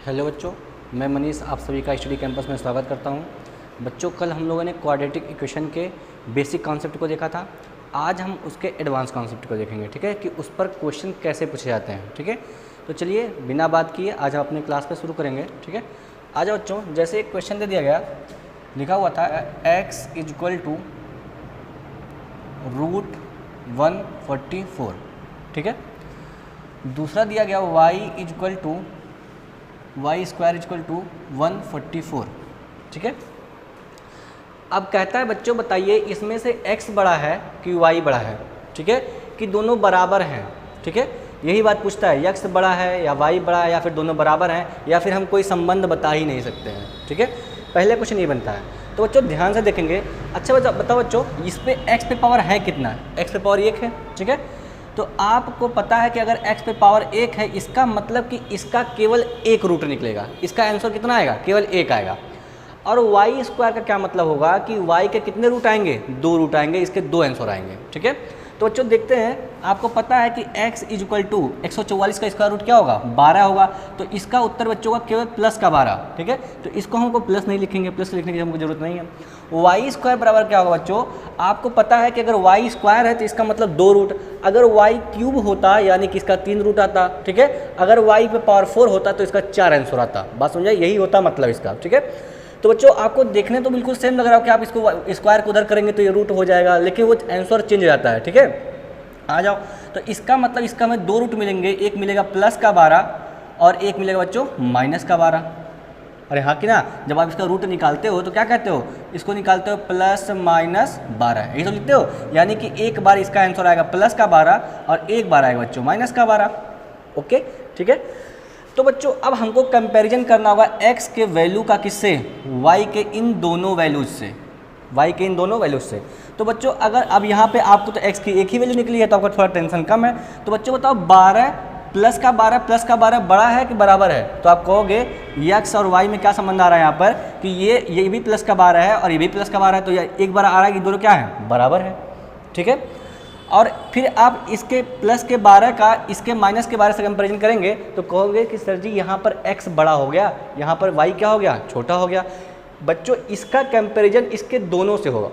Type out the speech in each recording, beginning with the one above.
Hello बच्चों, मैं मनीष आप सभी का स्टडी कैंपस में स्वागत करता हूं। बच्चों, कल हम लोगों ने क्वाड्रेटिक इक्वेशन के बेसिक कॉन्सेप्ट को देखा था। आज हम उसके एडवांस कॉन्सेप्ट को देखेंगे, ठीक है, कि उस पर क्वेश्चन कैसे पूछे जाते हैं। ठीक है, तो चलिए बिना बात किए आज हम अपने क्लास पर शुरू करेंगे। ठीक है, आज बच्चों जैसे एक क्वेश्चन दे दिया गया, लिखा हुआ था x = √144। ठीक है, दूसरा दिया गया y² = 144। ठीक है, अब कहता है बच्चों बताइए इसमें से x बड़ा है कि y बड़ा है। ठीक है, कि दोनों बराबर हैं। ठीक है, यही बात पूछता है, x बड़ा है या y बड़ा है या फिर दोनों बराबर हैं या फिर हम कोई संबंध बता ही नहीं सकते हैं। ठीक है, पहले कुछ नहीं बनता है। तो बच्चों ध्यान से देखेंगे। अच्छा बताओ बच्चों, इस पे x पे पावर है कितना? x पे पावर 1 है। ठीक है, तो आपको पता है कि अगर x पे पावर 1 है, इसका मतलब कि इसका केवल एक रूट निकलेगा। इसका आंसर कितना आएगा? केवल 1 आएगा। और y² का क्या मतलब होगा कि y के कितने रूट आएंगे? 2 रूट आएंगे, इसके 2 आंसर आएंगे। ठीक है, तो बच्चों देखते हैं, आपको पता है कि x = 144 का स्क्वायर रूट क्या होगा? 12 होगा। तो इसका उत्तर बच्चों का केवल +12। ठीक है, तो इसको हमको प्लस नहीं लिखेंगे, प्लस लिखने की हमको जरूरत नहीं है। y² बराबर क्या होगा बच्चों? आपको पता है कि अगर y² है तो इसका मतलब 2 रूट। अगर y³ होता यानी कि इसका 3 रूट आता। ठीक है, अगर y पे पावर 4 होता तो इसका 4 आंसर आता। बात समझाइए, यही होता मतलब इसका। ठीक है, तो बच्चों आपको देखने तो बिल्कुल सेम लग रहा हो कि आप इसको स्क्वायर को उधर करेंगे तो ये रूट हो जाएगा, लेकिन वो आंसर चेंज हो जाता है। ठीक है, आ जाओ। तो इसका मतलब इसका में 2 रूट मिलेंगे, एक मिलेगा +12 और एक मिलेगा बच्चों -12। अरे हाँ कि ना, जब आप इसका रूट निकालते हो तो क्या कहते हो? इसको निकालते हो +−12, यही तो लिखते हो। यानी कि एक बार इसका आंसर आएगा +12 और एक बार आएगा बच्चों -12। ओके, ठीक है। तो बच्चों अब हमको कंपैरिजन करना होगा x के वैल्यू का किससे? y के इन दोनों वैल्यूज से। y के इन दोनों वैल्यूज से। तो बच्चों अगर अब यहाँ पे आपको तो x की एक ही वैल्यू निकली है तो आपका थोड़ा टेंशन कम है। तो बच्चों बताओ 12 + का 12 बड़ा है कि बराबर है? तो आप कहोगे x और y में क्या संबंध आ रहा है यहाँ पर कि ये भी +12 है और ये भी +12 है, तो एक बार आ रहा है कि दोनों क्या है? बराबर है। ठीक है, और फिर आप इसके +12 का इसके -12 से कंपैरिजन करेंगे तो कहोगे कि सर जी यहाँ पर x बड़ा हो गया, यहाँ पर y क्या हो गया? छोटा हो गया। बच्चों इसका कंपैरिजन इसके दोनों से होगा।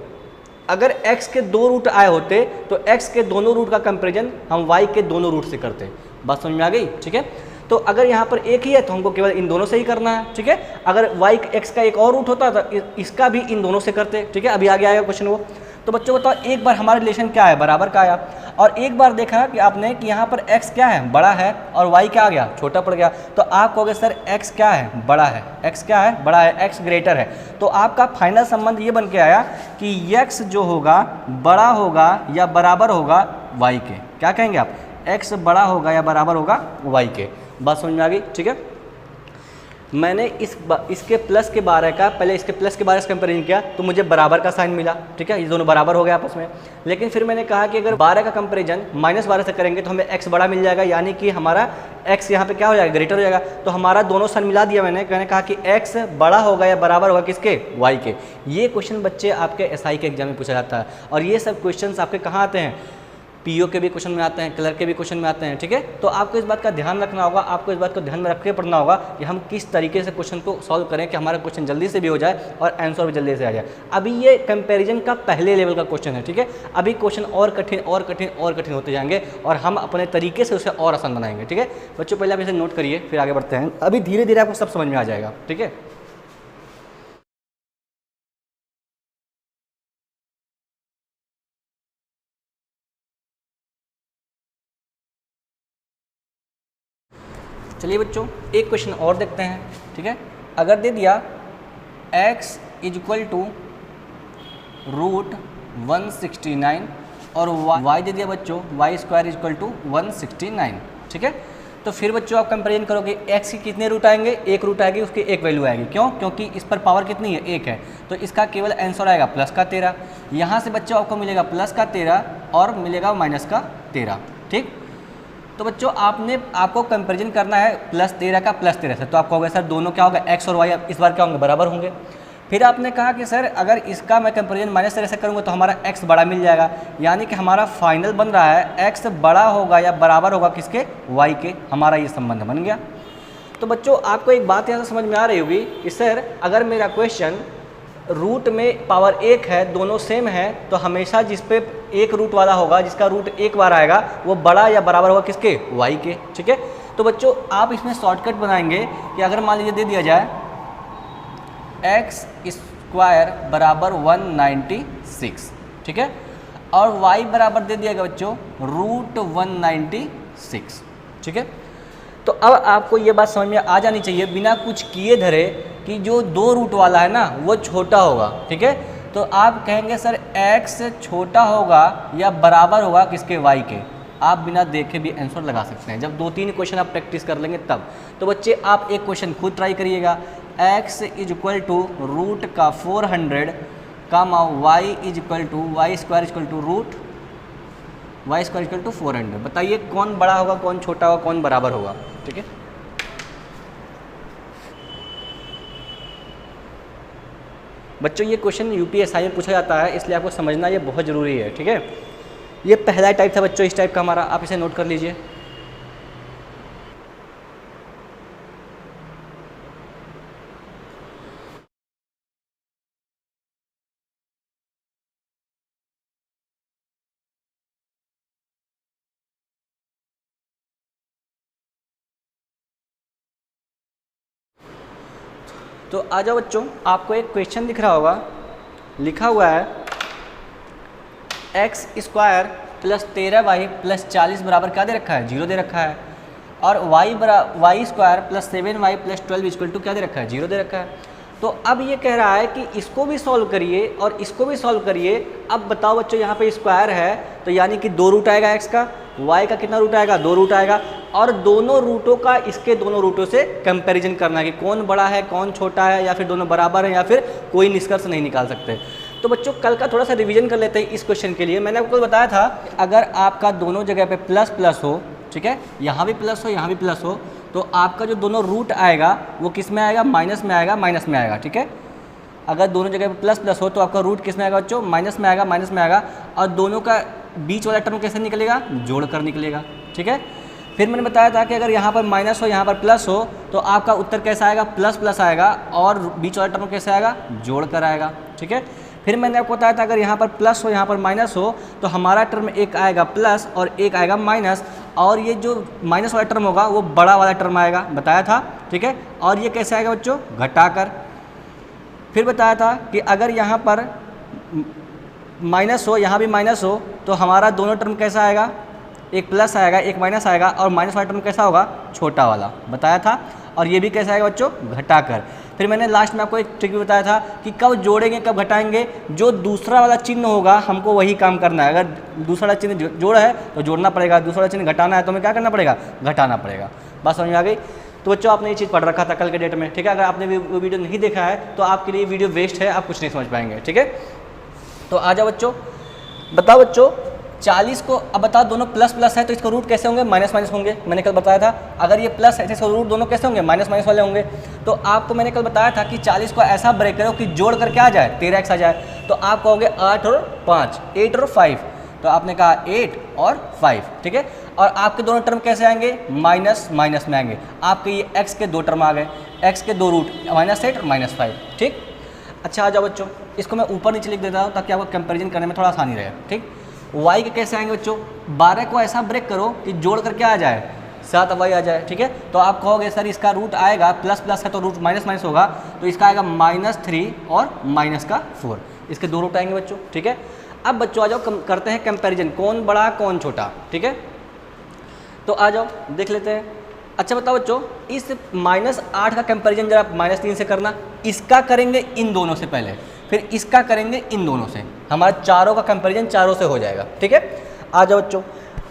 अगर x के 2 रूट आए होते तो x के दोनों रूट का कंपैरिजन हम y के दोनों रूट से करते। बात समझ में आ गई? ठीक है, तो अगर यहाँ पर एक ही है तो हमको केवल इन दोनों से ही करना है। ठीक है, अगर x का एक और रूट होता तो इसका भी इन दोनों से करते। ठीक है, अभी आगे आएगा क्वेश्चन वो। तो बच्चों बताओ एक बार हमारा रिलेशन क्या है? बराबर का आया, और एक बार देखा कि आपने कि यहाँ पर x क्या है? बड़ा है, और y क्या आ गया? छोटा पड़ गया। तो आप कहोगे सर x क्या है? बड़ा है। x क्या है? बड़ा है, x ग्रेटर है। तो आपका फाइनल संबंध ये बन के आया कि x जो होगा बड़ा होगा या बराबर होगा y के। क्या कहेंगे आप? x बड़ा होगा या बराबर होगा y के। बात समझ में आ गई? ठीक है, मैंने इसके +12 का पहले इसके +12 से कंपेरिजन किया तो मुझे बराबर का साइन मिला। ठीक है, ये दोनों बराबर हो गए आपस में। लेकिन फिर मैंने कहा कि अगर 12 का कंपेरिजन -12 से करेंगे तो हमें x बड़ा मिल जाएगा, यानी कि हमारा x यहाँ पे क्या हो जाएगा? ग्रेटर हो जाएगा। तो हमारा दोनों साइन मिला दिया मैंने कहा कि x बड़ा होगा या बराबर होगा किसके? y के। ये क्वेश्चन बच्चे आपके SI के एग्जाम में पूछा जाता है, और ये सब क्वेश्चन आपके कहाँ आते हैं? PO के भी क्वेश्चन में आते हैं, क्लर्क के भी क्वेश्चन में आते हैं। ठीक है, तो आपको इस बात का ध्यान रखना होगा, आपको इस बात को ध्यान में रख के पढ़ना होगा कि हम किस तरीके से क्वेश्चन को सॉल्व करें कि हमारा क्वेश्चन जल्दी से भी हो जाए और आंसर भी जल्दी से आ जाए। अभी ये कंपैरिजन का पहले लेवल का क्वेश्चन है। ठीक है, अभी क्वेश्चन और कठिन और कठिन और कठिन होते जाएंगे और हम अपने तरीके से उसे और आसान बनाएंगे। ठीक है बच्चों, पहले आप इसे नोट करिए, फिर आगे बढ़ते हैं। अभी धीरे धीरे आपको सब समझ में आ जाएगा। ठीक है, चलिए बच्चों एक क्वेश्चन और देखते हैं। ठीक है, अगर दे दिया x = √169 और y दे दिया बच्चों y² = 169। ठीक है, तो फिर बच्चों आप कंपेरिजन करोगे x की कितने रूट आएंगे? एक रूट आएगी, उसकी एक वैल्यू आएगी। क्यों? क्योंकि इस पर पावर कितनी है? 1 है। तो इसका केवल आंसर आएगा +13। यहाँ से बच्चों आपको मिलेगा +13 और मिलेगा -13। ठीक, तो बच्चों आपको कंपैरिजन करना है +13 का +13 से। तो आप कहोगे सर दोनों क्या होगा? x और y इस बार क्या होंगे? बराबर होंगे। फिर आपने कहा कि सर अगर इसका मैं कंपैरिजन -13 से करूँगा तो हमारा x बड़ा मिल जाएगा, यानी कि हमारा फाइनल बन रहा है x बड़ा होगा या बराबर होगा किसके? y के। हमारा ये संबंध बन गया। तो तो बच्चों आपको एक बात यहाँ से समझ में आ रही होगी कि सर अगर मेरा क्वेश्चन रूट में पावर 1 है, दोनों सेम है, तो हमेशा जिस पे एक रूट वाला होगा, जिसका रूट एक बार आएगा, वो बड़ा या बराबर होगा किसके, y के। ठीक है, तो बच्चों आप इसमें शॉर्टकट बनाएंगे कि अगर मान लीजिए दे दिया जाए x स्क्वायर बराबर 196, ठीक है, और y बराबर दे दिया गया बच्चों रूट 196, ठीक है। तो अब आपको ये बात समझ में आ जानी चाहिए बिना कुछ किए धरे कि जो दो रूट वाला है ना वो छोटा होगा, ठीक है। तो आप कहेंगे सर x छोटा होगा या बराबर होगा किसके, y के। आप बिना देखे भी आंसर लगा सकते हैं जब 2-3 क्वेश्चन आप प्रैक्टिस कर लेंगे तब। तो बच्चे आप एक क्वेश्चन खुद ट्राई करिएगा, x is equal to root का 400 comma y is equal to Y square equal to root y square equal to 400। बताइए कौन बड़ा होगा, कौन छोटा होगा, कौन बराबर होगा, ठीक है। बच्चों ये क्वेश्चन यूपीएसआई में पूछा जाता है, इसलिए आपको समझना ये बहुत ज़रूरी है, ठीक है। ये पहला टाइप था बच्चों इस टाइप का हमारा, आप इसे नोट कर लीजिए। तो आ जाओ बच्चों, आपको एक क्वेश्चन दिख रहा होगा, लिखा हुआ है x square plus 13y plus 40 बराबर क्या दे रखा है, 0 दे रखा है, और y square plus 7y plus 12 equal to क्या दे रखा है, 0 दे रखा है। तो अब ये कह रहा है कि इसको भी सॉल्व करिए और इसको भी सॉल्व करिए। अब बताओ बच्चों यहाँ पे स्क्वायर है तो यानी कि 2 रूट आएगा x का, y का कितना रूट आएगा, 2 रूट आएगा, और दोनों रूटों का इसके दोनों रूटों से कंपैरिजन करना है कि कौन बड़ा है कौन छोटा है, या फिर दोनों बराबर है, या फिर कोई निष्कर्ष नहीं निकाल सकते। तो बच्चों कल का थोड़ा सा रिवीजन कर लेते हैं इस क्वेश्चन के लिए। मैंने आपको बताया था अगर आपका दोनों जगह पे प्लस प्लस हो, ठीक है, यहाँ भी प्लस हो यहाँ भी प्लस हो, तो आपका जो दोनों रूट आएगा वो किस में आएगा, माइनस में आएगा, माइनस में आएगा, ठीक है। अगर दोनों जगह पे प्लस प्लस हो तो आपका रूट किस में आएगा बच्चों, माइनस में आएगा, माइनस में आएगा, और दोनों का बीच वाला टर्म कैसे निकलेगा, जोड़ कर निकलेगा, ठीक है। फिर मैंने बताया था कि अगर यहाँ पर माइनस हो यहाँ पर प्लस हो तो आपका उत्तर कैसा आएगा, प्लस प्लस आएगा, और बीच वाला टर्म कैसे आएगा, जोड़ कर आएगा, ठीक है। फिर मैंने आपको बताया था अगर यहाँ पर प्लस हो यहाँ पर माइनस हो तो हमारा टर्म एक आएगा प्लस और एक आएगा माइनस, और ये जो माइनस वाला टर्म होगा वो बड़ा वाला टर्म आएगा, बताया था, ठीक है। और ये कैसे आएगा बच्चों, घटाकर। फिर बताया था कि अगर यहाँ पर माइनस हो यहाँ भी माइनस हो तो हमारा दोनों टर्म कैसा आएगा, एक प्लस आएगा एक माइनस आएगा, और माइनस वाला टर्म कैसा होगा, छोटा वाला, बताया था। और ये भी कैसा आएगा बच्चों, घटाकर। फिर मैंने लास्ट में आपको एक ट्रिक भी बताया था कि कब जोड़ेंगे कब घटाएंगे, जो दूसरा वाला चिन्ह होगा हमको वही काम करना है। अगर दूसरा वाला चिन्ह जोड़ है तो जोड़ना पड़ेगा, दूसरा वाला चिन्ह घटाना है तो हमें क्या करना पड़ेगा, घटाना पड़ेगा। बात समझ में आ गई। तो बच्चों आपने ये चीज़ पढ़ रखा था कल के डेट में, ठीक है। अगर आपने वो वीडियो नहीं देखा है तो आपके लिए वीडियो वेस्ट है, आप कुछ नहीं समझ पाएंगे, ठीक है। तो आ जाओ बच्चों, बताओ बच्चों 40 को, अब बताओ दोनों प्लस प्लस है तो इसका रूट कैसे होंगे, माइनस माइनस होंगे। मैंने कल बताया था अगर ये प्लस है तो इसका रूट दोनों कैसे होंगे, माइनस माइनस वाले होंगे। तो आपको मैंने कल बताया था कि 40 को ऐसा ब्रेक करो कि जोड़ करके आ जाए 13x आ जाए। तो आप कहोगे 8 और 5, 8 और 5, तो आपने कहा 8 और 5, ठीक है। और आपके दोनों टर्म कैसे आएंगे, माइनस माइनस में आएंगे। आपके ये x के 2 टर्म आ गए, x के 2 रूट, -8 और -5, ठीक। अच्छा आ जाओ बच्चों, इसको मैं ऊपर नीचे लिख देता हूँ ताकि आपको कंपेरिजन करने में थोड़ा आसानी रहे, ठीक। y के कैसे आएंगे बच्चों, 12 को ऐसा ब्रेक करो कि जोड़ करके आ जाए 7y आ जाए, ठीक है। तो आप कहोगे सर इसका रूट आएगा, प्लस प्लस है तो रूट माइनस माइनस होगा, तो इसका आएगा -3 और -4, इसके 2 रूट आएंगे बच्चों, ठीक है। अब बच्चों आ जाओ करते हैं कंपैरिजन, कौन बड़ा कौन छोटा, ठीक है। तो आ जाओ देख लेते हैं। अच्छा बताओ बच्चों, इस -8 का कंपैरिजन जरा -3 से करना, इसका करेंगे इन दोनों से पहले, फिर इसका करेंगे इन दोनों से, हमारा चारों का कंपैरिजन चारों से हो जाएगा, ठीक है। आ जाओ बच्चों,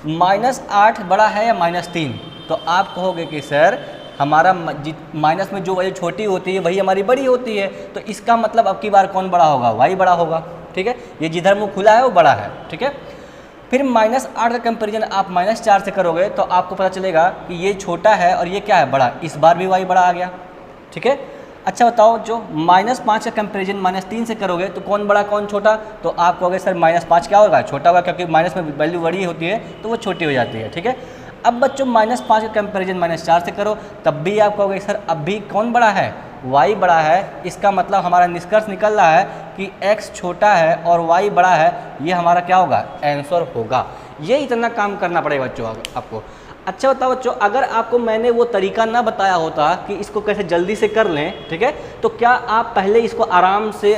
-8 बड़ा है या -3, तो आप कहोगे कि सर हमारा माइनस में जो वैल्यू छोटी होती है वही हमारी बड़ी होती है, तो इसका मतलब अब की बार कौन बड़ा होगा, y बड़ा होगा, ठीक है। ये जिधर मुँह खुला है वो बड़ा है, ठीक है। फिर -8 का कंपैरिजन आप -4 से करोगे तो आपको पता चलेगा कि ये छोटा है और ये क्या है, बड़ा, इस बार भी y बड़ा आ गया, ठीक है। अच्छा बताओ, जो -5 का कंपैरिजन -3 से करोगे तो कौन बड़ा कौन छोटा, तो आप कहोगे सर -5 क्या होगा, छोटा होगा, क्योंकि माइनस में वैल्यू बड़ी होती है तो वो छोटी हो जाती है, ठीक है। अब बच्चों -5 का कंपेरिजन -4 से करो, तब भी आप कहोगे सर अब भी कौन बड़ा है, y बड़ा है। इसका मतलब हमारा निष्कर्ष निकल रहा है कि x छोटा है और y बड़ा है, ये हमारा क्या होगा, आंसर होगा। ये इतना काम करना पड़ेगा बच्चों आपको। अच्छा बताओ बच्चों, अगर आपको मैंने वो तरीका ना बताया होता कि इसको कैसे जल्दी से कर लें, ठीक है, तो क्या आप पहले इसको आराम से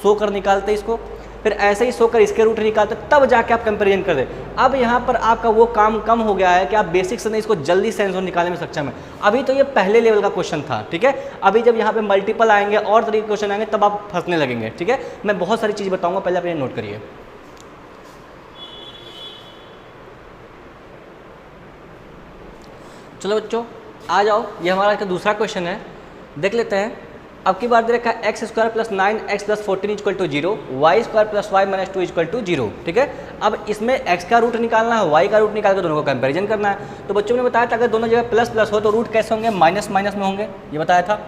सो कर निकालते, इसको फिर ऐसे ही सोकर इसके रूट निकालते, तब जाके आप कंपेरिजन कर दे। अब यहाँ पर आपका वो काम कम हो गया है कि आप बेसिक से नहीं इसको जल्दी से आंसर निकालने में सक्षम है। अभी तो ये पहले लेवल का क्वेश्चन था, ठीक है। अभी जब यहाँ पे मल्टीपल आएंगे और तरीके के क्वेश्चन आएंगे तब आप फंसने लगेंगे, ठीक है। मैं बहुत सारी चीज़ बताऊँगा, पहले आप ये नोट करिए। चलो बच्चों आ जाओ, ये हमारा का दूसरा क्वेश्चन है, देख लेते हैं। अब की बार दे रखा है x² + 9x + 14 = 0, y² + y - 2 = 0, ठीक है। अब इसमें x का रूट निकालना है, y का रूट निकाल कर दोनों को कंपैरिजन करना है। तो बच्चों ने बताया था अगर दोनों जगह प्लस प्लस हो तो रूट कैसे होंगे, माइनस माइनस में होंगे, ये बताया था।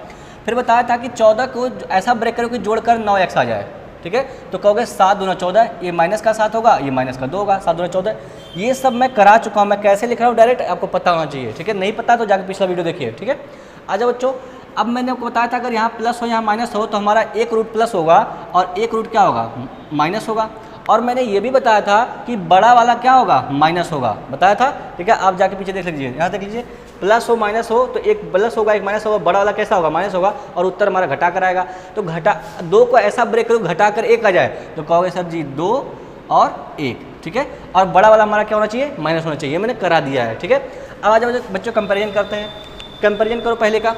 फिर बताया था कि 14 को ऐसा ब्रेक करो कि जोड़कर 9x आ जाए, ठीक है। तो कहोगे 7 दूना 14, ये माइनस का 7 होगा, ये माइनस का 2 होगा, 7 दूना 14। ये सब मैं करा चुका हूँ, मैं कैसे लिख रहा हूँ डायरेक्ट आपको पता होना चाहिए, ठीक है। नहीं पता तो जाकर पिछला वीडियो देखिए, ठीक है। आ जाओ बच्चों, अब मैंने आपको बताया था अगर यहाँ प्लस हो यहाँ माइनस हो तो हमारा एक रूट प्लस होगा और एक रूट क्या होगा, माइनस होगा। और मैंने ये भी बताया था कि बड़ा वाला क्या होगा, माइनस होगा, बताया था, ठीक है। आप जाके पीछे देख लीजिए, यहाँ देख लीजिए, प्लस हो माइनस हो तो एक प्लस होगा एक माइनस होगा, बड़ा वाला कैसा होगा, माइनस होगा, और उत्तर हमारा घटा कर आएगा। तो घटा 2 को ऐसा ब्रेक करो घटा कर 1 आ जाए तो कहोगे सर जी 2 और 1, ठीक है। और बड़ा वाला हमारा क्या होना चाहिए, माइनस होना चाहिए, मैंने करा दिया है, ठीक है। अब आ जाओ बच्चों कंपेरिजन करते हैं, कंपेरिजन करो पहले का।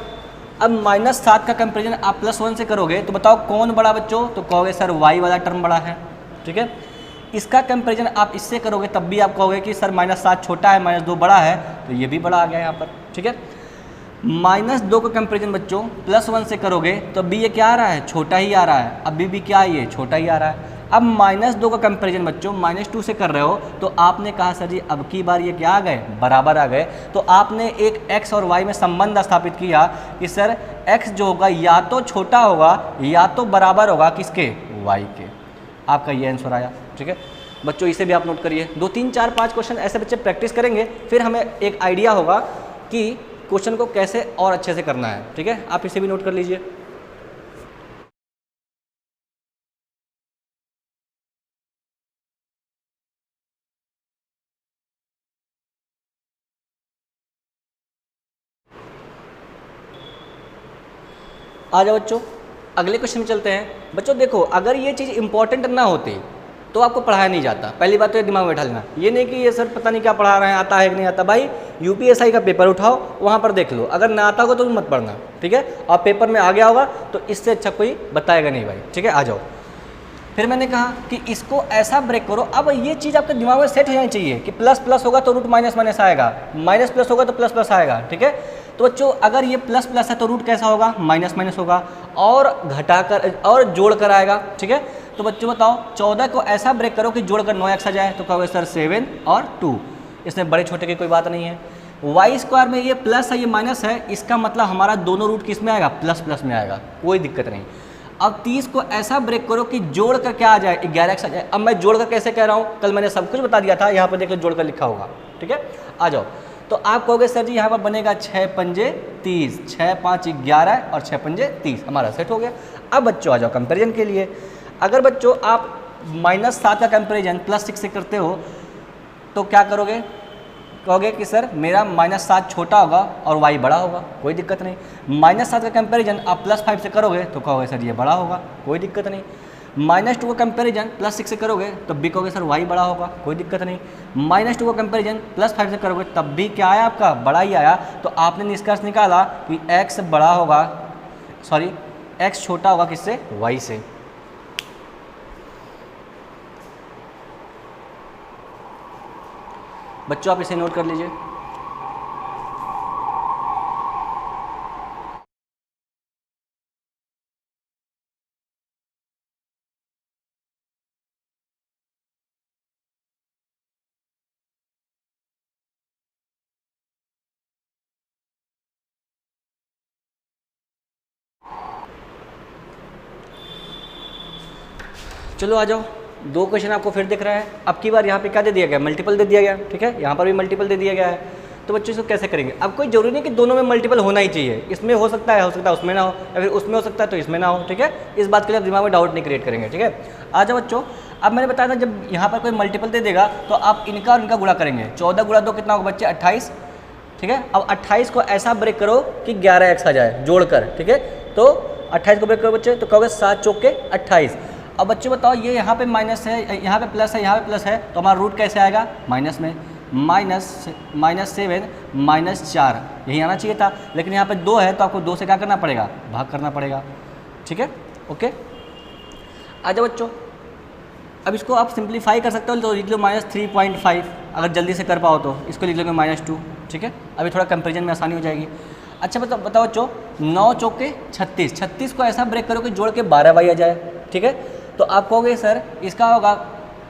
अब -7 का कंपेरिजन आप +1 से करोगे तो बताओ कौन बड़ा बच्चों, तो कहोगे सर y वाला टर्म बड़ा है, ठीक है। इसका कंपेरिजन आप इससे करोगे तब भी आप कहोगे कि सर -7 छोटा है, -2 बड़ा है, तो ये भी बड़ा आ गया यहाँ पर, ठीक है। -2 का कंपेरिजन बच्चों +1 से करोगे तो भी ये क्या आ रहा है, छोटा ही आ रहा है, अभी भी क्या है, ये छोटा ही आ रहा है। अब -2 का कंपैरिजन बच्चों -2 से कर रहे हो तो आपने कहा सर जी अब की बार ये क्या आ गए, बराबर आ गए। तो आपने एक x और y में संबंध स्थापित किया कि सर x जो होगा या तो छोटा होगा या तो बराबर होगा किसके, y के। आपका ये आंसर आया, ठीक है बच्चों। इसे भी आप नोट करिए, 2 3 4 5 क्वेश्चन ऐसे बच्चे प्रैक्टिस करेंगे, फिर हमें एक आइडिया होगा कि क्वेश्चन को कैसे और अच्छे से करना है, ठीक है। आप इसे भी नोट कर लीजिए। आ जाओ बच्चों अगले क्वेश्चन में चलते हैं। बच्चों देखो अगर ये चीज़ इंपॉर्टेंट ना होती तो आपको पढ़ाया नहीं जाता, पहली बात तो ये दिमाग में बैठा लेना। ये नहीं कि ये सर पता नहीं क्या पढ़ा रहे हैं, आता है कि नहीं आता। भाई यूपीएसआई का पेपर उठाओ, वहाँ पर देख लो, अगर ना आता होगा तो मत पढ़ना, ठीक है। और पेपर में आ गया होगा तो इससे अच्छा कोई बताएगा नहीं भाई, ठीक है। आ जाओ, फिर मैंने कहा कि इसको ऐसा ब्रेक करो। अब ये चीज़ आपके दिमाग में सेट हो जानी चाहिए कि प्लस प्लस होगा तो रूट माइनस माइनस आएगा, माइनस प्लस होगा तो प्लस प्लस आएगा, ठीक है। तो बच्चों अगर ये प्लस प्लस है तो रूट कैसा होगा, माइनस माइनस होगा, और घटाकर और जोड़ कर आएगा, ठीक है। तो बच्चों बताओ 14 को ऐसा ब्रेक करो कि जोड़कर 9x आ जाए, तो कहोगे सर 7 और 2, इसमें बड़े छोटे की कोई बात नहीं है। y² में ये प्लस है ये माइनस है, इसका मतलब हमारा दोनों रूट किस में आएगा, प्लस प्लस में आएगा, कोई दिक्कत नहीं। अब 30 को ऐसा ब्रेक करो कि जोड़ कर क्या आ जाए, 11x आ जाए। अब मैं जोड़ कर कैसे कह रहा हूँ, कल मैंने सब कुछ बता दिया था, यहाँ पर देखो जोड़ कर लिखा होगा, ठीक है। आ जाओ, तो आप कहोगे सर जी यहाँ पर बनेगा 6 पंजे 30, 6 5 11 और 6 पंजे 30, हमारा सेट हो गया। अब बच्चों आ जाओ कंपेरिजन के लिए। अगर बच्चों आप -7 का कंपेरिजन +6 से करते हो तो क्या करोगे, कहोगे कि सर मेरा -7 छोटा होगा और y बड़ा होगा, कोई दिक्कत नहीं। -7 का कंपैरिजन आप +5 से करोगे तो कहोगे सर ये बड़ा होगा, कोई दिक्कत नहीं। -2 का कंपैरिजन +6 से करोगे तब भी कहोगे सर y बड़ा होगा, कोई दिक्कत नहीं। -2 का कंपैरिजन +5 से करोगे तब भी क्या आया, आपका बड़ा ही आया। तो आपने निष्कर्ष निकाला कि x बड़ा होगा, सॉरी x छोटा होगा किससे, y से। बच्चों आप इसे नोट कर लीजिए। चलो आ जाओ, 2 क्वेश्चन आपको फिर दिख रहा है। अब की बार यहाँ पे क्या दे दिया गया, मल्टीपल दे दिया गया, ठीक है। यहाँ पर भी मल्टीपल दे दिया गया है। तो बच्चों इसको कैसे करेंगे? अब कोई जरूरी नहीं कि दोनों में मल्टीपल होना ही चाहिए, इसमें हो सकता है उसमें ना हो, या फिर उसमें हो सकता है तो इसमें ना हो, ठीक है। इस बात के लिए आप दिमाग में डाउट नहीं क्रिएट करेंगे, ठीक है। आ जाओ बच्चों, अब मैंने बताया था जब यहाँ पर कोई मल्टीपल दे देगा तो आप इनका और इनका गुणा करेंगे। 14 गुणा 2 कितना होगा बच्चे? 28, ठीक है। अब 28 को ऐसा ब्रेक करो कि 11x आ जाए जोड़कर, ठीक है। तो 28 को ब्रेक करो बच्चे तो कहोगे 7 चौक के 28। अब बच्चे बताओ ये यहाँ पे माइनस है, यहाँ पे प्लस है, यहाँ पे प्लस है, तो हमारा रूट कैसे आएगा? माइनस में। -7 -4 यही आना चाहिए था, लेकिन यहाँ पे 2 है तो आपको 2 से क्या करना पड़ेगा? भाग करना पड़ेगा, ठीक है। ओके, आ जाओ बच्चों, अब इसको आप सिंप्लीफाई कर सकते हो तो लिख लो -3.5, अगर जल्दी से कर पाओ तो इसको लिख लोगे -2, ठीक है। अभी थोड़ा कंपेरिजन में आसानी हो जाएगी। अच्छा बताओ बच्चों, 9 चौक के 36, 36 को ऐसा ब्रेक करो कि जोड़ के 12y आ जाए, ठीक है। तो आप कहोगे सर इसका होगा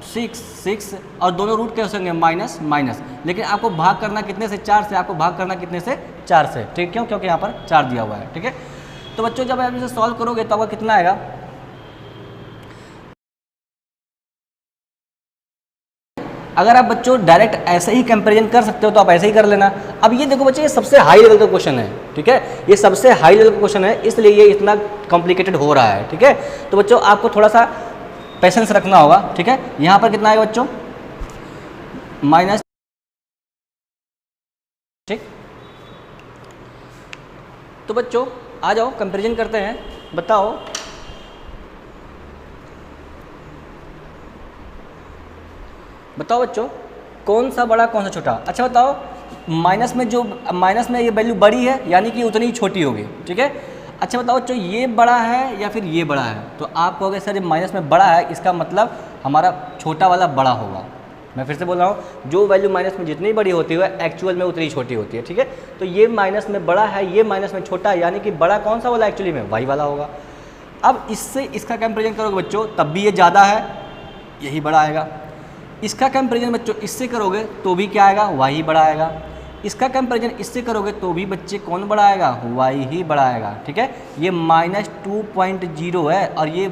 6 और दोनों रूट कैसे होंगे? माइनस माइनस, लेकिन आपको भाग करना कितने से? 4 से। आपको भाग करना कितने से? 4 से, ठीक। क्यों? क्योंकि यहाँ पर 4 दिया हुआ है, ठीक है। तो बच्चों जब आप इसे सॉल्व करोगे तो आपका कितना आएगा? अगर आप बच्चों डायरेक्ट ऐसे ही कंपैरिजन कर सकते हो तो आप ऐसे ही कर लेना। अब ये देखो बच्चे, ये सबसे हाई लेवल का क्वेश्चन है, ठीक है। ये सबसे हाई लेवल का क्वेश्चन है, इसलिए ये इतना कॉम्प्लिकेटेड हो रहा है, ठीक है। तो बच्चों आपको थोड़ा सा पेशेंस रखना होगा, ठीक है। यहाँ पर कितना आएगा बच्चों? माइनस, ठीक। तो बच्चों आ जाओ कंपैरिजन करते हैं। बताओ बच्चों कौन सा बड़ा कौन सा छोटा? अच्छा बताओ, माइनस में ये वैल्यू बड़ी है यानी कि उतनी ही छोटी होगी, ठीक है। अच्छा बताओ बच्चों, ये बड़ा है या फिर ये बड़ा है? तो आप कहोगे सर ये माइनस में बड़ा है, इसका मतलब हमारा छोटा वाला बड़ा होगा। मैं फिर से बोल रहा हूँ, जो वैल्यू माइनस में जितनी बड़ी होती है एक्चुअल में उतनी छोटी होती है, ठीक है। तो ये माइनस में बड़ा है, ये माइनस में छोटा है, यानी कि बड़ा कौन सा वाला एक्चुअली में? वाई वाला होगा। अब इससे इसका कंपेरिजन करोगे बच्चों तब भी ये ज़्यादा है, यही बड़ा आएगा। इसका कंपैरिजन बच्चों इससे करोगे तो भी क्या आएगा? वाई बड़ा आएगा। इसका कंपैरिजन इससे करोगे तो भी बच्चे कौन बड़ा आएगा? वाई ही बड़ा आएगा, ठीक है। ये -2.0 है और ये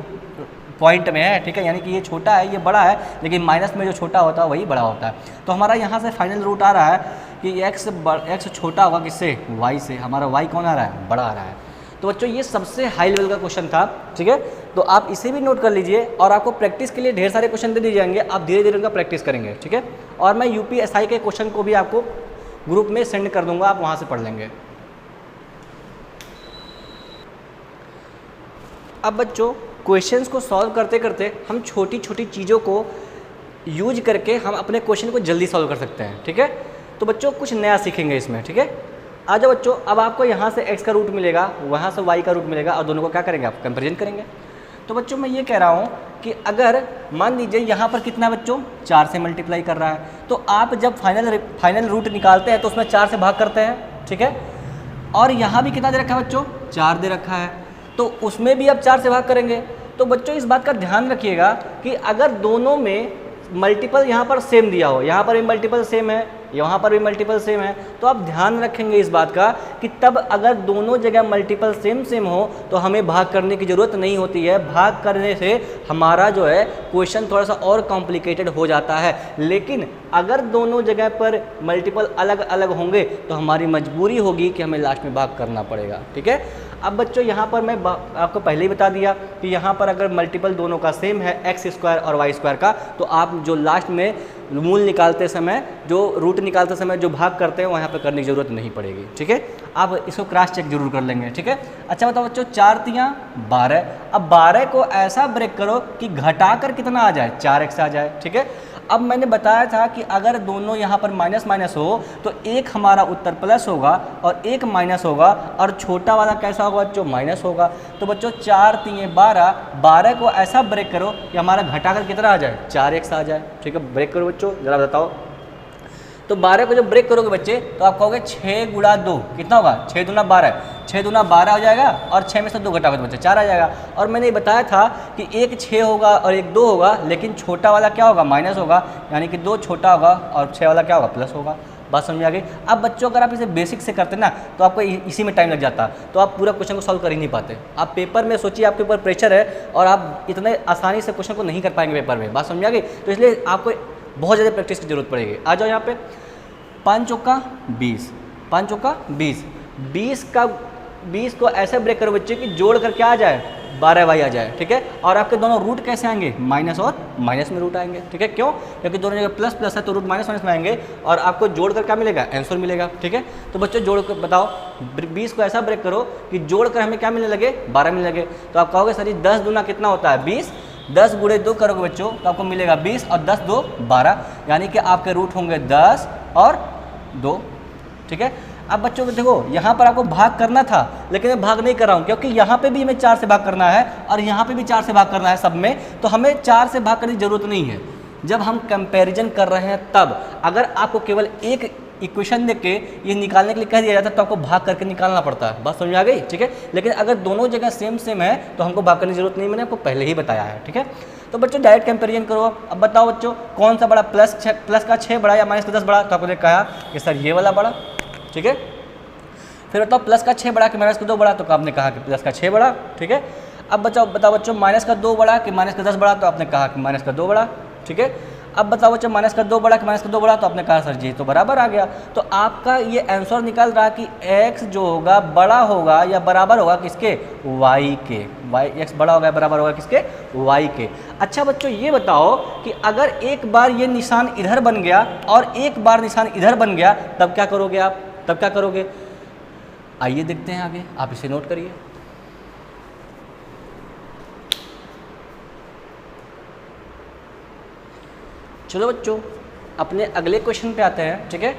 पॉइंट में है, ठीक है। यानी कि ये छोटा है, ये बड़ा है, लेकिन माइनस में जो छोटा होता है वही बड़ा होता है। तो हमारा यहाँ से फाइनल रूट आ रहा है कि एक्स छोटा होगा किससे? वाई से। हमारा वाई कौन आ रहा है? बड़ा आ रहा है। तो बच्चों ये सबसे हाई लेवल का क्वेश्चन था, ठीक है। तो आप इसे भी नोट कर लीजिए और आपको प्रैक्टिस के लिए ढेर सारे क्वेश्चन दे दिए जाएंगे, आप धीरे धीरे उनका प्रैक्टिस करेंगे, ठीक है। और मैं यूपीएसआई के क्वेश्चन को भी आपको ग्रुप में सेंड कर दूंगा, आप वहाँ से पढ़ लेंगे। अब बच्चों क्वेश्चंस को सॉल्व करते करते हम छोटी छोटी चीज़ों को यूज करके हम अपने क्वेश्चन को जल्दी सॉल्व कर सकते हैं, ठीक है। तो बच्चों कुछ नया सीखेंगे इसमें, ठीक है। आ जाओ बच्चों, अब आपको यहाँ से x का रूट मिलेगा, वहाँ से y का रूट मिलेगा और दोनों को क्या करेंगे? आप कंपेरिजन करेंगे। तो बच्चों मैं ये कह रहा हूँ कि अगर मान लीजिए यहाँ पर कितना बच्चों 4 से मल्टीप्लाई कर रहा है, तो आप जब फाइनल रूट निकालते हैं तो उसमें 4 से भाग करते हैं, ठीक है। और यहाँ भी कितना दे रखा है बच्चों? 4 दे रखा है, तो उसमें भी आप 4 से भाग करेंगे। तो बच्चों इस बात का ध्यान रखिएगा कि अगर दोनों में मल्टीपल यहाँ पर सेम दिया हो, यहाँ पर भी मल्टीपल सेम है, यहाँ पर भी मल्टीपल सेम है, तो आप ध्यान रखेंगे इस बात का कि तब अगर दोनों जगह मल्टीपल सेम हो तो हमें भाग करने की ज़रूरत नहीं होती है। भाग करने से हमारा जो है क्वेश्चन थोड़ा सा और कॉम्प्लिकेटेड हो जाता है। लेकिन अगर दोनों जगह पर मल्टीपल अलग अलग होंगे तो हमारी मजबूरी होगी कि हमें लास्ट में भाग करना पड़ेगा, ठीक है। अब बच्चों यहाँ पर मैं आपको पहले ही बता दिया कि यहाँ पर अगर मल्टीपल दोनों का सेम है x² और y² का, तो आप जो लास्ट में मूल निकालते समय, जो रूट निकालते समय जो भाग करते हैं वहाँ पर करने की ज़रूरत नहीं पड़ेगी, ठीक है। आप इसको क्रॉस चेक जरूर कर लेंगे, ठीक है। अच्छा बताओ बच्चों, 4 तियाँ 12। अब 12 को ऐसा ब्रेक करो कि घटाकर कितना आ जाए? 4x आ जाए, ठीक है। अब मैंने बताया था कि अगर दोनों यहाँ पर माइनस माइनस हो तो एक हमारा उत्तर प्लस होगा और एक माइनस होगा, और छोटा वाला कैसा होगा बच्चों? माइनस होगा। तो बच्चों 4 तिये 12, 12 को ऐसा ब्रेक करो कि हमारा घटाकर कितना आ जाए? 4x आ जाए, ठीक है। ब्रेक करो बच्चों, ज़रा बताओ। तो 12 को जब ब्रेक करोगे बच्चे तो आप कहोगे 6 गुणा 2 कितना होगा? 6 दूना 12, 6 दूना 12 हो जाएगा और 6 में से 2 घटाओगे तो बच्चे 4 आ जाएगा। और मैंने ये बताया था कि एक 6 होगा और एक 2 होगा, लेकिन छोटा वाला क्या होगा? माइनस होगा, यानी कि 2 छोटा होगा और 6 वाला क्या होगा? प्लस होगा। बात समझ में आ गई? अब बच्चों अगर आप इसे बेसिक से करते ना तो आपको इसी में टाइम लग जाता, तो आप पूरा क्वेश्चन को सॉल्व कर ही नहीं पाते। आप पेपर में सोचिए, आपके ऊपर प्रेशर है और आप इतने आसानी से क्वेश्चन को नहीं कर पाएंगे पेपर में। बात समझ में आ गई? तो इसलिए आपको बहुत ज़्यादा प्रैक्टिस की जरूरत पड़ेगी। आ जाओ यहाँ पे। 5 चौका 20, 5 चौका 20, 20 को ऐसे ब्रेक करो बच्चे कि जोड़ कर क्या आ जाए 12y आ जाए, ठीक है। और आपके दोनों रूट कैसे आएंगे, माइनस और माइनस में रूट आएंगे, ठीक है। क्यों, क्योंकि दोनों जगह प्लस प्लस है तो रूट माइनस माइनस में आएंगे और आपको जोड़ कर क्या मिलेगा, आंसर मिलेगा, ठीक है। तो बच्चों जोड़ कर बताओ, 20 को ऐसा ब्रेक करो कि जोड़ कर हमें क्या मिलने लगे, 12 मिलने लगे। तो आप कहोगे सर जी 10 दूना कितना होता है 20, 10 गुणे 2 करोगे बच्चों तो आपको मिलेगा 20 और 10 2 12, यानी कि आपके रूट होंगे 10 और 2, ठीक है। अब बच्चों को देखो यहाँ पर आपको भाग करना था, लेकिन मैं भाग नहीं कर रहा हूँ क्योंकि यहाँ पे भी हमें 4 से भाग करना है और यहाँ पे भी 4 से भाग करना है सब में, तो हमें 4 से भाग करने की जरूरत नहीं है। जब हम कंपैरिजन कर रहे हैं तब अगर आपको केवल एक इक्वेशन देख के ये निकालने के लिए कह दिया जाता है तो आपको भाग करके निकालना पड़ता है, बात समझ में आ गई, ठीक है। लेकिन अगर दोनों जगह सेम सेम है तो हमको भाग करने की जरूरत नहीं, मैंने आपको पहले ही बताया है, ठीक है। तो बच्चों डायरेक्ट कंपैरिजन करो। अब बताओ बच्चों कौन सा बड़ा, प्लस का 6 बड़ा या माइनस का 10 बड़ा, तो आपने कहा कि सर ये वाला बड़ा, ठीक है। फिर बताओ प्लस का 6 बड़ा कि माइनस का 2 बड़ा, तो आपने कहा कि प्लस का 6 बड़ा, ठीक है। अब बताओ बच्चों माइनस का 2 बड़ा कि माइनस का 10 बड़ा, तो आपने कहा कि माइनस का 2 बड़ा, ठीक है। अब बताओ बच्चों माइनस का 2 बड़ा कि माइनस का 2 बड़ा, तो आपने कहा सर जी तो बराबर आ गया। तो आपका ये आंसर निकल रहा कि x जो होगा बड़ा होगा या बराबर होगा किसके, y के, x बड़ा होगा या बराबर होगा किसके, y के। अच्छा बच्चों ये बताओ कि अगर एक बार ये निशान इधर बन गया और एक बार निशान इधर बन गया तब क्या करोगे आप, तब क्या करोगे, आइए देखते हैं आगे, आप इसे नोट करिए। चलो बच्चों अपने अगले क्वेश्चन पे आते हैं, ठीक है।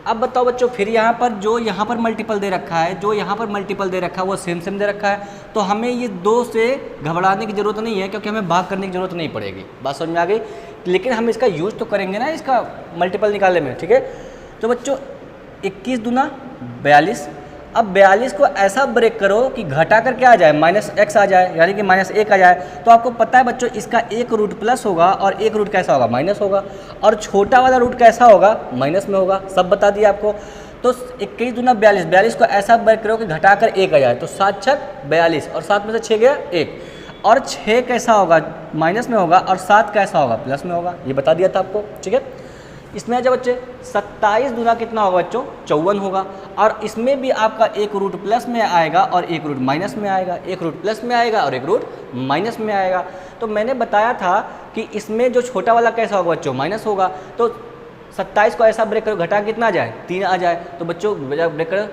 अब बताओ बच्चों फिर यहाँ पर जो यहाँ पर मल्टीपल दे रखा है, जो यहाँ पर मल्टीपल दे रखा है वो सेम सेम दे रखा है, तो हमें ये 2 से घबराने की ज़रूरत नहीं है क्योंकि हमें भाग करने की ज़रूरत नहीं पड़ेगी, बात समझ में आ गई। लेकिन हम इसका यूज़ तो करेंगे ना इसका मल्टीपल निकालने में, ठीक है। तो बच्चों 21 दूना 42, अब 42 को ऐसा ब्रेक करो कि घटा कर क्या आ जाए, माइनस x आ जाए, यानी कि माइनस 1 आ जाए। तो आपको पता है बच्चों इसका एक रूट प्लस होगा और एक रूट कैसा होगा, माइनस होगा, और छोटा वाला रूट कैसा होगा, माइनस में होगा, सब बता दिया आपको। तो 21 दूना 42, 42 को ऐसा ब्रेक करो कि घटा कर 1 आ जाए, तो 7 छक 42 और 7 में से 6 गया 1, और 6 कैसा होगा, माइनस में होगा, और 7 कैसा होगा, प्लस में होगा, ये बता दिया था आपको, ठीक है। इसमें जब बच्चे 27 दूना कितना होगा बच्चों, 54 होगा, और इसमें भी आपका एक रूट प्लस में आएगा और एक रूट माइनस में आएगा, एक रूट प्लस में आएगा और एक रूट माइनस में आएगा। तो मैंने बताया था कि इसमें जो छोटा वाला कैसा होगा बच्चों, माइनस होगा। तो 27 को ऐसा ब्रेक करो घटा कितना आ जाए, 3 आ जाए, तो बच्चों ब्रेक करो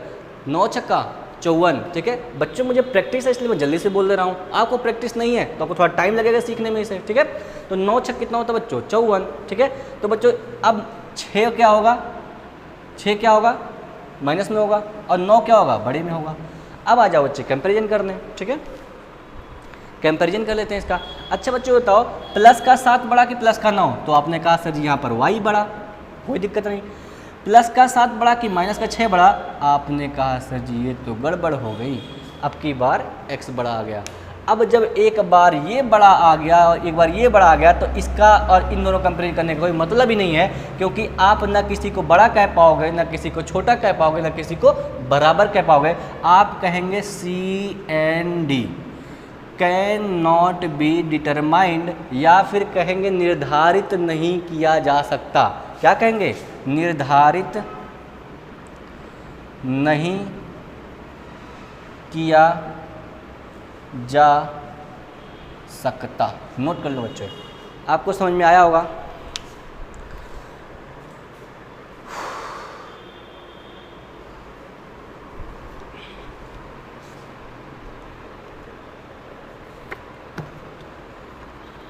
9 छक्का 54, ठीक है। बच्चों मुझे प्रैक्टिस है इसलिए मैं जल्दी से बोल दे रहा हूँ, आपको प्रैक्टिस नहीं है तो आपको थोड़ा टाइम लगेगा सीखने में इसे, ठीक है। तो 9 छक कितना होता है बच्चों, 54, ठीक है। तो बच्चों अब 6 क्या होगा, 6 क्या होगा, माइनस में होगा, और 9 क्या होगा, बड़े में होगा। अब आ जाओ बच्चे कंपैरिजन करने, ठीक है, कंपैरिजन कर लेते हैं इसका। अच्छा बच्चों बताओ प्लस का 7 बड़ा कि प्लस का 9, तो आपने कहा सर जी यहाँ पर y बड़ा, कोई दिक्कत नहीं। प्लस का 7 बड़ा कि माइनस का 6 बड़ा, आपने कहा सर जी ये तो गड़बड़ हो गई, अब की बार x बड़ा आ गया। अब जब एक बार ये बड़ा आ गया और एक बार ये बड़ा आ गया तो इसका और इन दोनों कंपेयर करने का कोई मतलब ही नहीं है, क्योंकि आप ना किसी को बड़ा कह पाओगे, ना किसी को छोटा कह पाओगे, ना किसी को बराबर कह पाओगे। आप कहेंगे C&D can not be determined, या फिर कहेंगे निर्धारित नहीं किया जा सकता। क्या कहेंगे, निर्धारित नहीं किया जा सकता। नोट कर लो बच्चों, आपको समझ में आया होगा।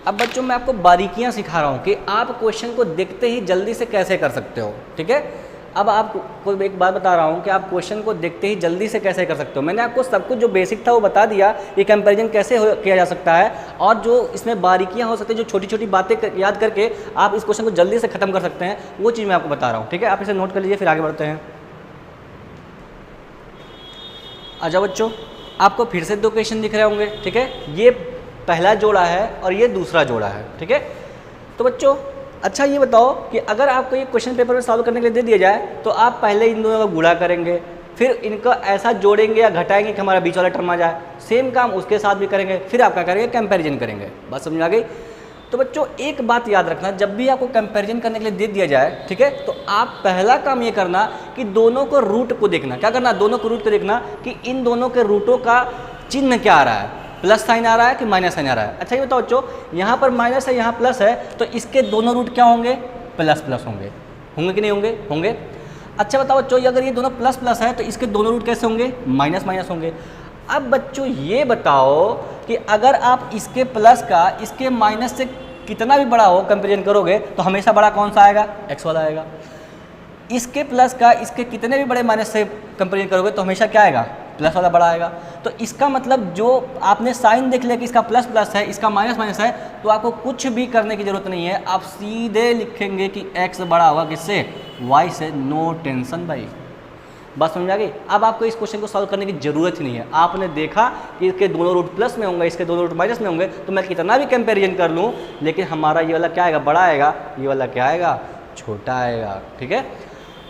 अब बच्चों मैं आपको बारीकियां सिखा रहा हूं कि आप क्वेश्चन को देखते ही जल्दी से कैसे कर सकते हो, ठीक है। अब आपको एक बात बता रहा हूँ कि आप क्वेश्चन को देखते ही जल्दी से कैसे कर सकते हो। मैंने आपको सब कुछ जो बेसिक था वो बता दिया, ये कंपैरिजन कैसे किया जा सकता है, और जो इसमें बारीकियां हो सकती है, जो छोटी छोटी बातें याद करके आप इस क्वेश्चन को जल्दी से खत्म कर सकते हैं, वो चीज़ मैं आपको बता रहा हूँ, ठीक है। आप इसे नोट कर लीजिए, फिर आगे बढ़ते हैं। अच्छा बच्चों आपको फिर से 2 क्वेश्चन दिख रहे होंगे, ठीक है। ये पहला जोड़ा है और ये दूसरा जोड़ा है, ठीक है। तो बच्चों अच्छा ये बताओ कि अगर आपको ये क्वेश्चन पेपर में सॉल्व करने के लिए दे दिया जाए तो आप पहले इन दोनों का गुणा करेंगे, फिर इनका ऐसा जोड़ेंगे या घटाएंगे कि हमारा बीच वाला टर्म आ जाए। सेम काम उसके साथ भी करेंगे, फिर आप क्या करेंगे, कंपैरिजन करेंगे। बात समझ में आ गई। तो बच्चों एक बात याद रखना, जब भी आपको कंपैरिजन करने के लिए दे दिया जाए, ठीक है, तो आप पहला काम ये करना कि दोनों को रूट को देखना। क्या करना? दोनों को रूट को देखना कि इन दोनों के रूटों का चिन्ह क्या आ रहा है, प्लस साइन आ रहा है कि माइनस साइन आ रहा है। अच्छा ये बताओ बच्चों, यहाँ पर माइनस है, यहाँ प्लस है, तो इसके दोनों रूट क्या होंगे? प्लस प्लस होंगे। होंगे कि नहीं होंगे? होंगे। अच्छा बताओ बच्चों, अगर ये दोनों प्लस प्लस है तो इसके दोनों रूट कैसे होंगे? माइनस माइनस होंगे। अब बच्चों ये बताओ कि अगर आप इसके प्लस का इसके माइनस से कितना भी बड़ा हो कंपेरिजन करोगे तो हमेशा बड़ा कौन सा आएगा? एक्स वाला आएगा। इसके प्लस का इसके कितने भी बड़े माइनस से कंपेरिजन करोगे तो हमेशा क्या आएगा? प्लस वाला बड़ा आएगा। तो इसका मतलब जो आपने साइन देख लिया कि इसका प्लस प्लस है, इसका माइनस माइनस है, तो आपको कुछ भी करने की ज़रूरत नहीं है, आप सीधे लिखेंगे कि x बड़ा होगा किससे? y से। नो टेंशन भाई, बात समझ आ गई। अब आपको इस क्वेश्चन को सॉल्व करने की जरूरत ही नहीं है। आपने देखा कि इसके दोनों रूट प्लस में होंगे, इसके दोनों रूट माइनस में होंगे, तो मैं कितना भी कंपेरिजन कर लूँ लेकिन हमारा ये वाला क्या आएगा? बड़ा आएगा। ये वाला क्या आएगा? छोटा आएगा। ठीक है,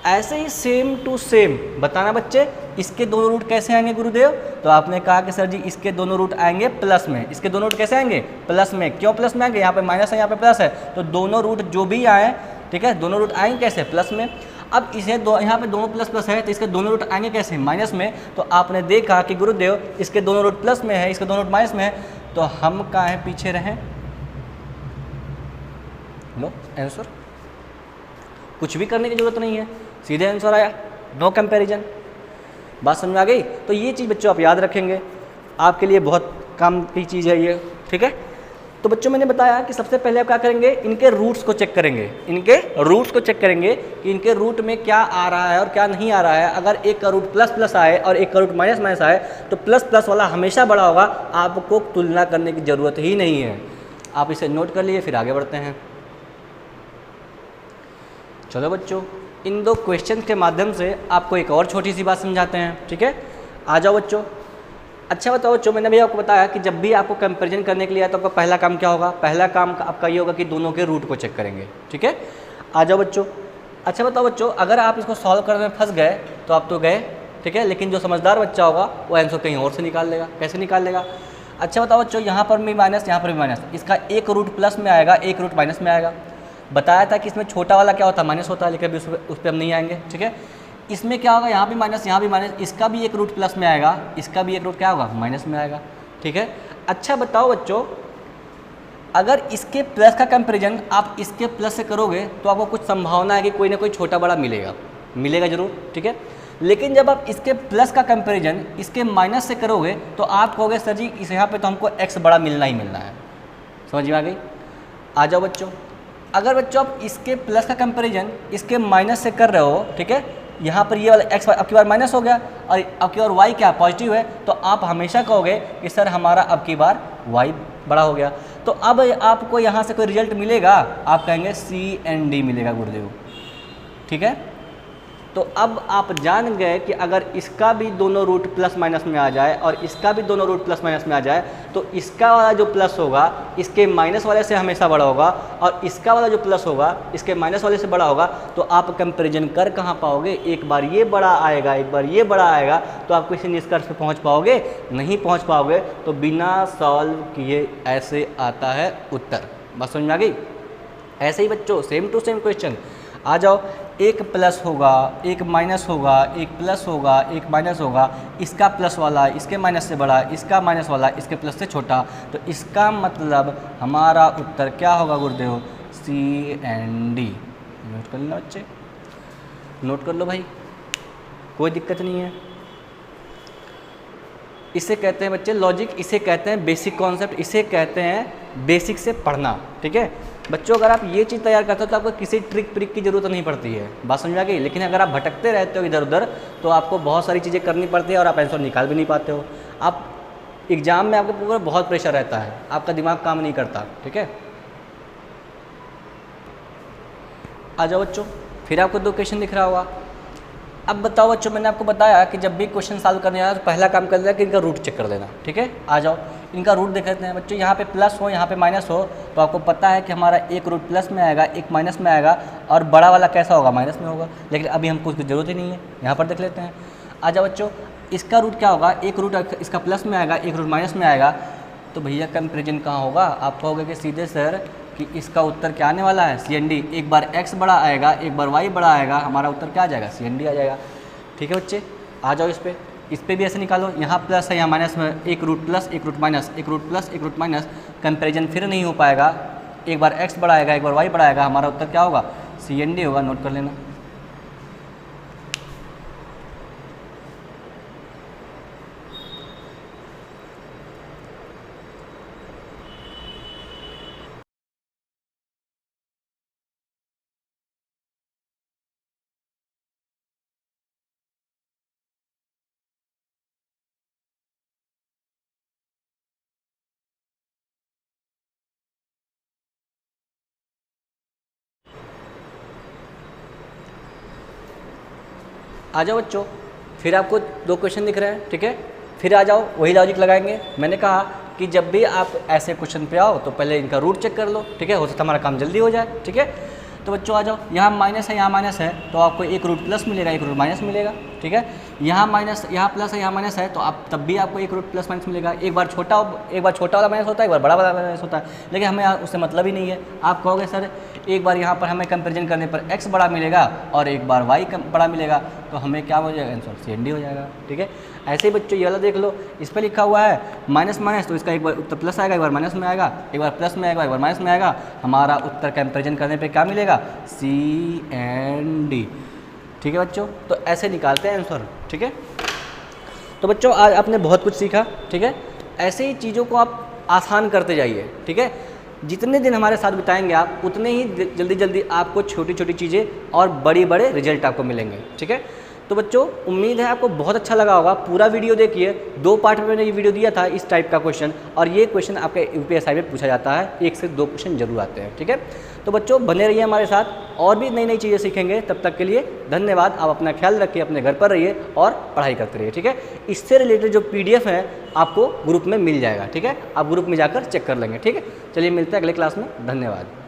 ऐसे ही सेम टू सेम बताना बच्चे, इसके दोनों रूट कैसे आएंगे गुरुदेव? तो आपने कहा कि सर जी इसके दोनों रूट आएंगे प्लस में। इसके दोनों रूट कैसे आएंगे? प्लस में। क्यों प्लस में आएंगे? यहाँ पे माइनस है, यहाँ पे प्लस है, तो दोनों रूट जो भी आए, ठीक है, दोनों रूट आएंगे कैसे? प्लस में। अब इसे यहाँ पे दोनों प्लस प्लस है तो इसके दोनों रूट आएंगे कैसे? माइनस में। तो आपने देखा कि गुरुदेव इसके दोनों रूट प्लस में है, इसके दोनों रूट माइनस में है, तो हम कहाँ हैं? पीछे रहें। लो आंसर, कुछ भी करने की जरूरत नहीं है, सीधे आंसर आया, नो कंपैरिजन। बात समझ में आ गई? तो ये चीज़ बच्चों आप याद रखेंगे, आपके लिए बहुत काम की चीज़ है ये। ठीक है, तो बच्चों मैंने बताया कि सबसे पहले आप क्या करेंगे? इनके रूट्स को चेक करेंगे। इनके रूट्स को चेक करेंगे कि इनके रूट में क्या आ रहा है और क्या नहीं आ रहा है। अगर एक का रूट प्लस प्लस आए और एक का रूट माइनस माइनस आए तो प्लस प्लस वाला हमेशा बड़ा होगा, आपको तुलना करने की ज़रूरत ही नहीं है। आप इसे नोट कर लिए, फिर आगे बढ़ते हैं। चलो बच्चों, इन दो क्वेश्चन के माध्यम से आपको एक और छोटी सी बात समझाते हैं। ठीक है, आ जाओ बच्चों। अच्छा बताओ बच्चों, मैंने भी आपको बताया कि जब भी आपको कंपैरिजन करने के लिए आए तो आपका पहला काम क्या होगा? पहला काम आपका ये होगा कि दोनों के रूट को चेक करेंगे। ठीक है, आ जाओ बच्चों। अच्छा बताओ बच्चों, अगर आप इसको सॉल्व करने में फंस गए तो आप तो गए, ठीक है, लेकिन जो समझदार बच्चा होगा वो आंसर कहीं और से निकाल लेगा। कैसे निकाल लेगा? अच्छा बताओ बच्चों, यहाँ पर भी माइनस, यहाँ पर भी माइनस, इसका एक रूट प्लस में आएगा, एक रूट माइनस में आएगा। बताया था कि इसमें छोटा वाला क्या होता है? माइनस होता है, लेकिन अभी उस पर हम नहीं आएंगे। ठीक है, इसमें क्या होगा? यहाँ भी माइनस, यहाँ भी माइनस, इसका भी एक रूट प्लस में आएगा, इसका भी एक रूट क्या होगा? माइनस में आएगा। ठीक है, अच्छा बताओ बच्चों, अगर इसके प्लस का कंपैरिजन आप इसके प्लस से करोगे तो आपको कुछ संभावना है कि कोई ना कोई छोटा बड़ा मिलेगा, मिलेगा जरूर। ठीक है, लेकिन जब आप इसके प्लस का कंपैरिजन इसके माइनस से करोगे तो आप कहोगे सर जी इस यहाँ पे तो हमको एक्स बड़ा मिलना ही मिलना है। समझ में आ गई? आ जाओ बच्चों, अगर बच्चों आप इसके प्लस का कंपैरिजन इसके माइनस से कर रहे हो, ठीक है, यहाँ पर ये वाला एक्स अब की बार माइनस हो गया और अब की बार वाई क्या पॉजिटिव है, तो आप हमेशा कहोगे कि सर हमारा अब की बार वाई बड़ा हो गया। तो अब आपको यहाँ से कोई रिजल्ट मिलेगा, आप कहेंगे CND मिलेगा गुरुदेव। ठीक है, तो अब आप जान गए कि अगर इसका भी दोनों रूट प्लस माइनस में आ जाए और इसका भी दोनों रूट प्लस माइनस में आ जाए तो इसका वाला जो प्लस होगा इसके माइनस वाले से हमेशा बड़ा होगा और इसका वाला जो प्लस होगा इसके माइनस वाले से बड़ा होगा। तो आप कंपैरिजन कर कहाँ पाओगे? एक बार ये बड़ा आएगा, एक बार ये बड़ा आएगा, तो आप किसी निष्कर्ष पे पहुँच पाओगे? नहीं पहुँच पाओगे। तो बिना सॉल्व किए ऐसे आता है उत्तर। बात समझ में आ गई? ऐसे ही बच्चों सेम टू सेम क्वेश्चन आ जाओ, एक प्लस होगा, एक माइनस होगा, एक प्लस होगा, एक माइनस होगा, इसका प्लस वाला इसके माइनस से बड़ा, इसका माइनस वाला इसके प्लस से छोटा, तो इसका मतलब हमारा उत्तर क्या होगा गुरुदेव? CND। नोट कर लो बच्चे, नोट कर लो भाई, कोई दिक्कत नहीं है। इसे कहते हैं बच्चे लॉजिक, इसे कहते हैं बेसिक कॉन्सेप्ट, इसे कहते हैं बेसिक से पढ़ना। ठीक है बच्चों, अगर आप ये चीज़ तैयार करते हो तो आपको किसी ट्रिक प्रिक की ज़रूरत नहीं पड़ती है। बात समझ आ गई? लेकिन अगर आप भटकते रहते हो इधर उधर तो आपको बहुत सारी चीज़ें करनी पड़ती है और आप आंसर निकाल भी नहीं पाते हो। आप एग्जाम में आपके ऊपर बहुत प्रेशर रहता है, आपका दिमाग काम नहीं करता। ठीक है, आ जाओ बच्चों, फिर आपको दो क्वेश्चन दिख रहा होगा। अब बताओ बच्चों, मैंने आपको बताया कि जब भी क्वेश्चन सॉल्व करने आया तो पहला काम कर लेना कि इनका रूट चेक कर लेना। ठीक है, आ जाओ इनका रूट देख लेते हैं बच्चों। यहाँ पे प्लस हो, यहाँ पे माइनस हो, तो आपको पता है कि हमारा एक रूट प्लस में आएगा, एक माइनस में आएगा, और बड़ा वाला कैसा होगा? माइनस में होगा। लेकिन अभी हमको उसकी ज़रूरत ही नहीं है, यहाँ पर देख लेते हैं। आ जाओ बच्चों, इसका रूट क्या होगा? एक रूट इसका प्लस में आएगा, एक रूट माइनस में आएगा, तो भैया कंपेरिजन कहाँ होगा? आप कहोगे कि सीधे सर कि इसका उत्तर क्या आने वाला है, CND। एक बार x बड़ा आएगा, एक बार y बड़ा आएगा, हमारा उत्तर क्या आ जाएगा, CND आ जाएगा। ठीक है बच्चे, आ जाओ इस पे भी ऐसे निकालो। यहाँ प्लस है, यहाँ माइनस में, एक रूट प्लस एक रूट माइनस, एक रूट प्लस एक रूट माइनस, कंपेरिजन फिर नहीं हो पाएगा। एक बार x बड़ा आएगा, एक बार y बड़ा आएगा, हमारा उत्तर क्या होगा, CND होगा। नोट कर लेना। आ जाओ बच्चों, फिर आपको 2 क्वेश्चन दिख रहे हैं, ठीक है। फिर आ जाओ, वही लॉजिक लगाएंगे। मैंने कहा कि जब भी आप ऐसे क्वेश्चन पे आओ तो पहले इनका रूट चेक कर लो, ठीक है, हो सकता है हमारा काम जल्दी हो जाए। ठीक है, तो बच्चों आ जाओ, यहाँ माइनस है, यहाँ माइनस है, तो आपको एक रूट प्लस मिलेगा, एक रूट माइनस मिलेगा। ठीक है, यहाँ माइनस, यहाँ प्लस है, यहाँ माइनस है, तो आप तब भी आपको एक रूट प्लस माइनस मिलेगा। एक बार छोटा वाला माइनस होता है, एक बार बड़ा वाला माइनस होता है, लेकिन हमें उससे मतलब ही नहीं है। आप कहोगे सर एक बार यहाँ पर हमें कंपेरिजन करने पर x बड़ा मिलेगा और एक बार y बड़ा मिलेगा, तो हमें क्या हो जाएगा, आंसर CND हो जाएगा। ठीक है, ऐसे ही बच्चों ये वाला देख लो, इस पर लिखा हुआ है माइनस माइनस, तो इसका एक बार उत्तर प्लस आएगा, एक बार माइनस में आएगा, एक बार प्लस में आएगा, एक बार माइनस में आएगा, हमारा उत्तर कंपेरिजन करने पे क्या मिलेगा, CND। ठीक है बच्चों, तो ऐसे निकालते हैं आंसर। ठीक है, तो बच्चों आज आपने बहुत कुछ सीखा। ठीक है, ऐसे ही चीज़ों को आप आसान करते जाइए। ठीक है, जितने दिन हमारे साथ बिताएंगे आप, उतने ही जल्दी जल्दी आपको छोटी छोटी चीज़ें और बड़े बड़े रिजल्ट आपको मिलेंगे। ठीक है, तो बच्चों उम्मीद है आपको बहुत अच्छा लगा होगा। पूरा वीडियो देखिए, 2 पार्ट में मैंने ये वीडियो दिया था इस टाइप का क्वेश्चन, और ये क्वेश्चन आपके UPSI में पूछा जाता है, 1 से 2 क्वेश्चन जरूर आते हैं। ठीक है, तो बच्चों बने रहिए हमारे साथ, और भी नई नई चीज़ें सीखेंगे। तब तक के लिए धन्यवाद। आप अपना ख्याल रखिए, अपने घर पर रहिए और पढ़ाई करते रहिए। ठीक है, इससे रिलेटेड जो PDF है आपको ग्रुप में मिल जाएगा। ठीक है, आप ग्रुप में जाकर चेक कर लेंगे। ठीक है, चलिए मिलते हैं अगले क्लास में। धन्यवाद।